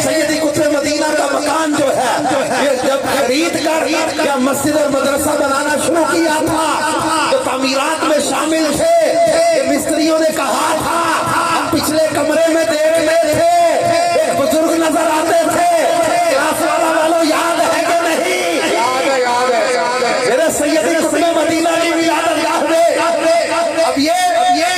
سیدی قطب مدینہ کا مکان جو ہے یہ جب خرید کر یا مسجد اور مدرسہ بنانا شروع کیا تھا تو تعمیرات میں شامل تھے کہ مستریوں نے کہا تھا ہم پچھلے کمرے میں دیکھتے تھے ایک بزرگ نظر آتے تھے کلاس والا والوں یاد ہے کہ نہیں؟ یاد ہے میرے سیدی قطب مدینہ کی ولادت گاہ میں اب یہ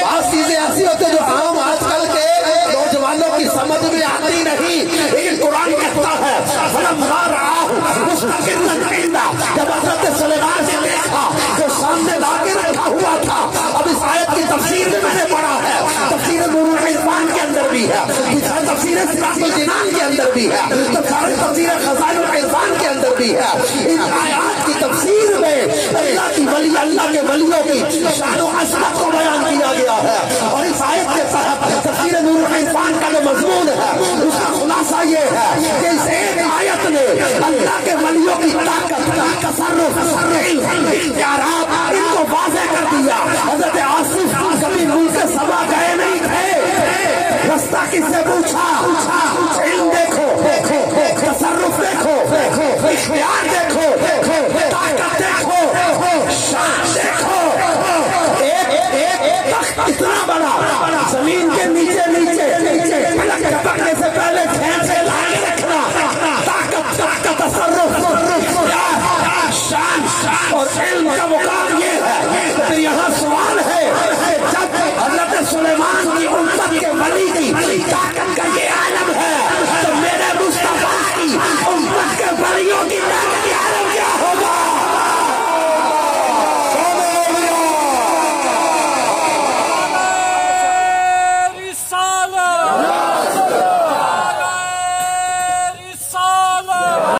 بہت چیزیں ایسی ہوتی جو عام آج کل کے نوجوانوں کی سمجھ میں آتی نہیں، لیکن قرآن کہتا ہے فلما رآہ مستقرا عنده، جب حضرت سلیمان سے دیکھا جو سامنے لا کے رکھا ہوا تھا. اب اس آیت کی تفسیر میں نے پڑھا ہے، تفسیر نور العرفان کے اندر بھی ہے، تفسیر سراج الجنان کے اندر بھی ہے، تفسیر خزائن العرفان کے اندر بھی ہے. ان آیات کی تفسیر میں اللہ کی ولی، اللہ کے ولیوں کی شان و عظمت کو بیان کیا گیا ہے. اور اس آیت کے تحت تفسیر نور العرفان کا جو مضمون ہے اس کا خلاصہ یہ ہے کہ اس ایک آیت نے اللہ کے ولیوں کی طاقت، تصرف، اختیارات ان کو واضح کر دیا. حضرت آصف کبھی ملک سبا گئے نہیں تھے، رستہ کس سے پوچھا؟